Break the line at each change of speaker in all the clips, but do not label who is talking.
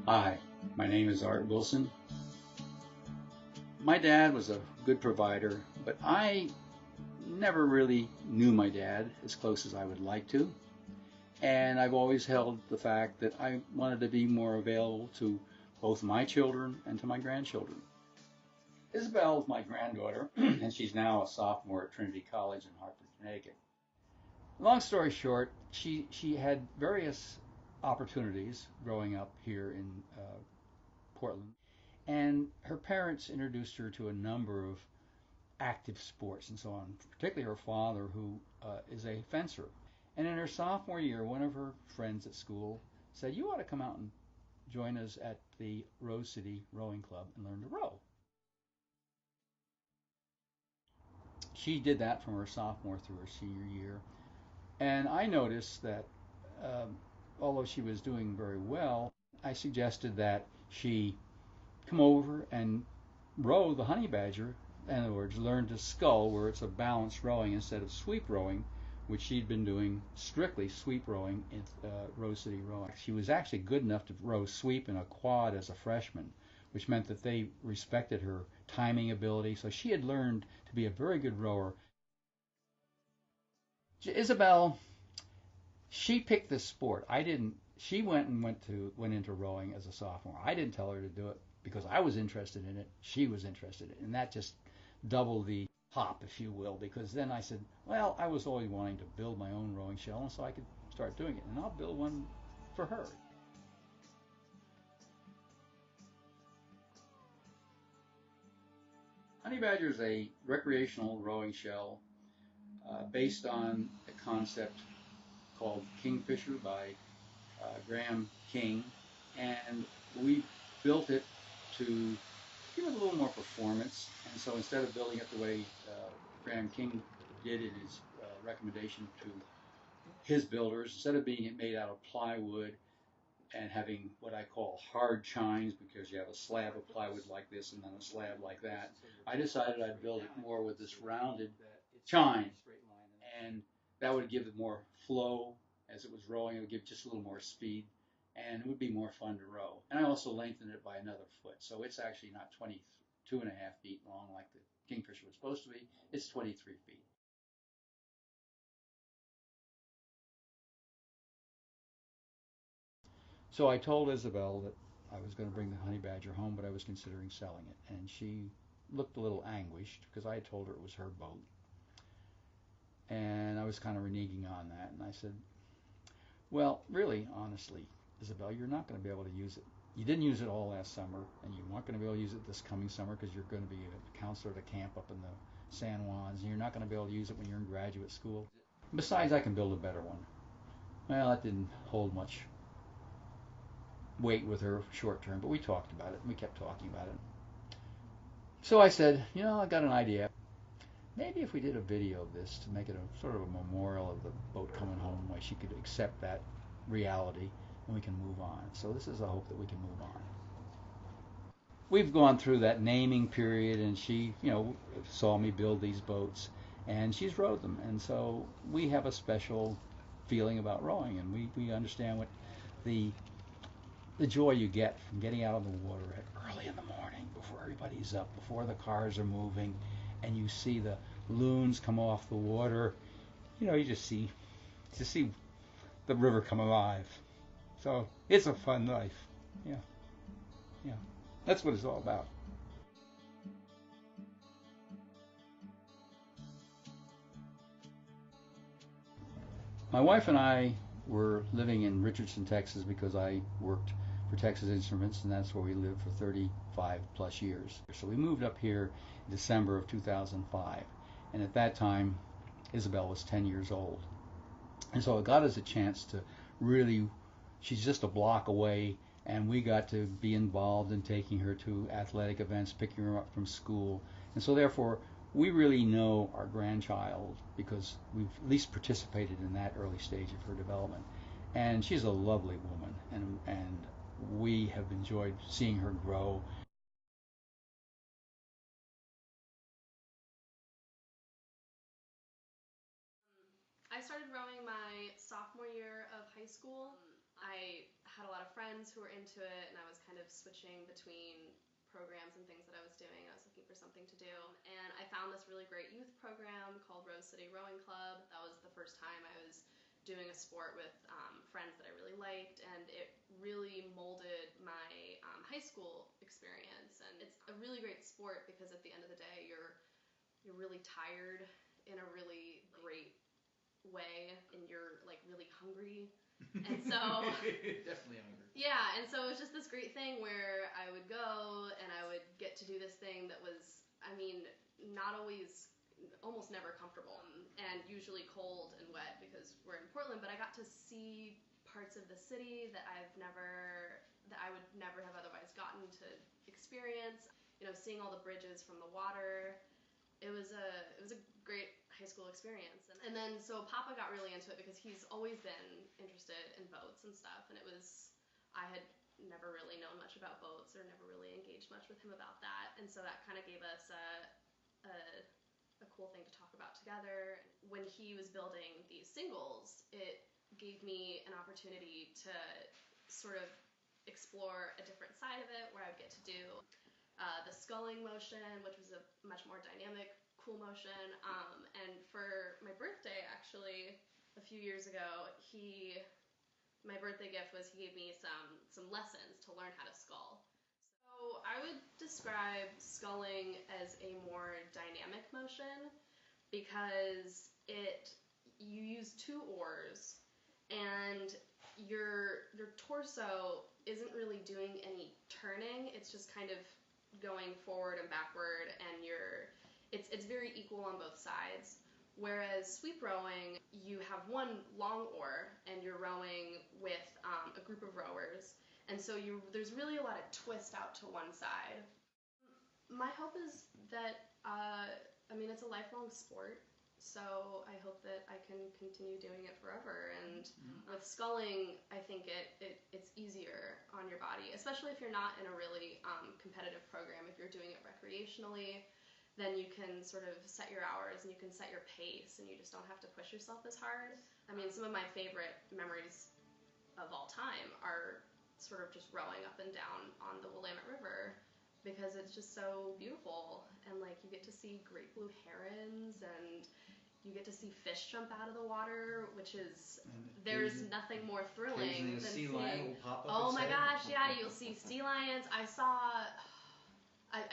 Hi, my name is Art Wilson. My dad was a good provider, but I never really knew my dad as close as I would like to. And I've always held the fact that I wanted to be more available to both my children and to my grandchildren. Isabel is my granddaughter, and she's now a sophomore at Trinity College in Hartford, Connecticut. Long story short, she had various opportunities growing up here in Portland. And her parents introduced her to a number of active sports and so on, particularly her father, who is a fencer. And in her sophomore year, one of her friends at school said, "You ought to come out and join us at the Rose City Rowing Club and learn to row." She did that from her sophomore through her senior year. And I noticed that um, although she was doing very well, I suggested that she come over and row the honey badger. In other words, learn to scull, where it's a balanced rowing instead of sweep rowing, which she'd been doing strictly sweep rowing at Rose City Rowing. She was actually good enough to row sweep in a quad as a freshman, which meant that they respected her timing ability. So she had learned to be a very good rower. Isabel, she picked this sport. I didn't. She went into rowing as a sophomore. I didn't tell her to do it because I was interested in it. She was interested in it, and that just doubled the hop, if you will. Because then I said, well, I was always wanting to build my own rowing shell, and so I could start doing it, and I'll build one for her. Honey Badger is a recreational rowing shell based on a concept called Kingfisher by Graham King, and we built it to give it a little more performance. And so instead of building it the way Graham King did in his recommendation to his builders, instead of being it made out of plywood and having what I call hard chines, because you have a slab of plywood like this and then a slab like that, I decided I'd build it more with this rounded chine, and that would give it more flow as it was rowing. It would give just a little more speed, and it would be more fun to row. And I also lengthened it by another foot, so it's actually not 22 and a half feet long like the Kingfisher was supposed to be. It's 23 feet. So I told Isabel that I was going to bring the honey badger home, but I was considering selling it, and she looked a little anguished because I had told her it was her boat, and I was kind of reneging on that. And I said, well, really, honestly, Isabel, you're not going to be able to use it. You didn't use it all last summer, and you're not going to be able to use it this coming summer because you're going to be a counselor at a camp up in the San Juans, and you're not going to be able to use it when you're in graduate school. Besides, I can build a better one. Well, that didn't hold much weight with her short term, but we talked about it, and we kept talking about it. So I said, I got an idea. Maybe if we did a video of this to make it a sort of a memorial of the boat coming home, where she could accept that reality and we can move on. So this is a hope that we can move on. We've gone through that naming period, and she, saw me build these boats, and she's rowed them, and so we have a special feeling about rowing, and we understand what the the joy you get from getting out on the water at early in the morning before everybody's up, before the cars are moving, and you see the loons come off the water. You just see the river come alive. So it's a fun life. Yeah, yeah. That's what it's all about. My wife and I were living in Richardson, Texas, because I worked for Texas Instruments, and that's where we lived for 35 plus years. So we moved up here in December of 2005, and at that time, Isabel was 10 years old. And so it got us a chance to really, she's just a block away, and we got to be involved in taking her to athletic events, picking her up from school. And so therefore, we really know our grandchild because we've at least participated in that early stage of her development. And she's a lovely woman, and we have enjoyed seeing her grow.
I started rowing my sophomore year of high school. I had a lot of friends who were into it, and I was kind of switching between programs and things that I was doing. I was looking for something to do, and I found this really great youth program called Rose City Rowing Club. That was the first time I was doing a sport with friends that I really liked, and it really molded my high school experience. And it's a really great sport because at the end of the day, you're really tired in a really great way, and you're like really hungry. And so
definitely hungry.
Yeah, and so it was just this great thing where I would go and I would get to do this thing that was, I mean, not always, almost never comfortable, and usually cold and wet because we're in Portland, but I got to see parts of the city that I would never have otherwise gotten to experience. You know, seeing all the bridges from the water. It was a great high school experience. And then so Papa got really into it because he's always been interested in boats and stuff, and I had never really known much about boats or never really engaged much with him about that, and so that kind of gave us a cool thing to talk about together. When he was building these singles, it gave me an opportunity to sort of explore a different side of it where I would get to do the sculling motion, which was a much more dynamic, cool motion. And for my birthday, actually, a few years ago, my birthday gift was he gave me some lessons to learn how to scull. So I would describe sculling as a more dynamic motion because you use two oars, and your torso isn't really doing any turning. It's just kind of going forward and backward, and it's very equal on both sides. Whereas sweep rowing, you have one long oar and you're rowing with a group of rowers, and so there's really a lot of twist out to one side. My hope is that it's a lifelong sport, so I hope that I can continue doing it forever. And with sculling, I think it's easier on your body, especially if you're not in a really competitive program. If you're doing it recreationally, then you can sort of set your hours and you can set your pace, and you just don't have to push yourself as hard. I mean, some of my favorite memories of all time are sort of just rowing up and down on the Willamette River, because it's just so beautiful, and like you get to see great blue herons, and you get to see fish jump out of the water, which is, there's nothing more thrilling than
sea
seeing.
Lion will pop up.
Oh my gosh, yeah, you'll see sea lions. I've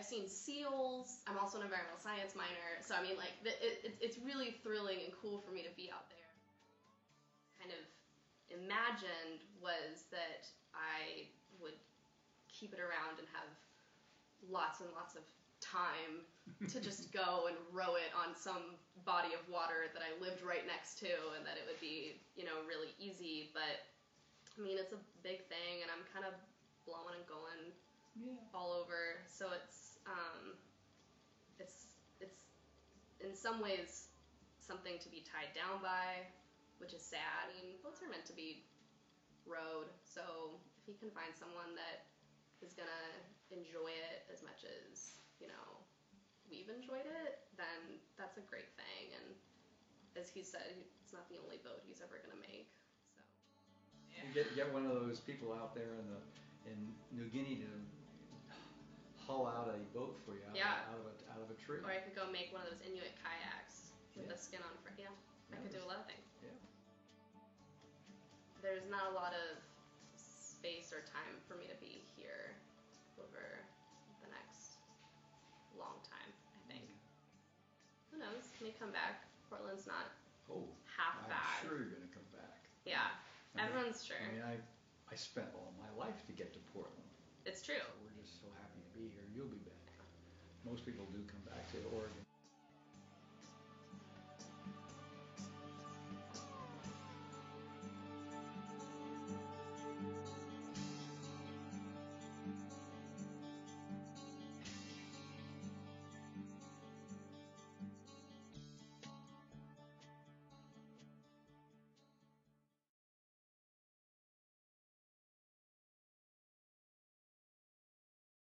seen seals. I'm also an environmental science minor, so I mean, like, it's really thrilling and cool for me to be out there. Kind of imagined was that I would keep it around and have lots and lots of time to just go and row it on some body of water that I lived right next to, and that it would be, really easy. But I mean, it's a big thing, and I'm kind of blowing and going all over. So it's in some ways something to be tied down by, which is sad. I mean, boats are meant to be rowed, so if you can find someone that is gonna enjoy it as much as, we've enjoyed it, then that's a great thing. And as he said, it's not the only boat he's ever gonna make. So
you get one of those people out there in New Guinea to haul out a boat for you out of a tree.
Or I could go make one of those Inuit kayaks with the skin on front. Yeah, I could do a lot of things.
Yeah.
There's not a lot of space or time for me to be here over the next long time, I think. Who knows? May come back. Portland's not half bad.
I'm sure you're going to come back.
Yeah, everyone's sure.
I mean, I spent all my life to get to Portland.
It's true.
So we're just so happy to be here. You'll be back. Most people do come back to Oregon.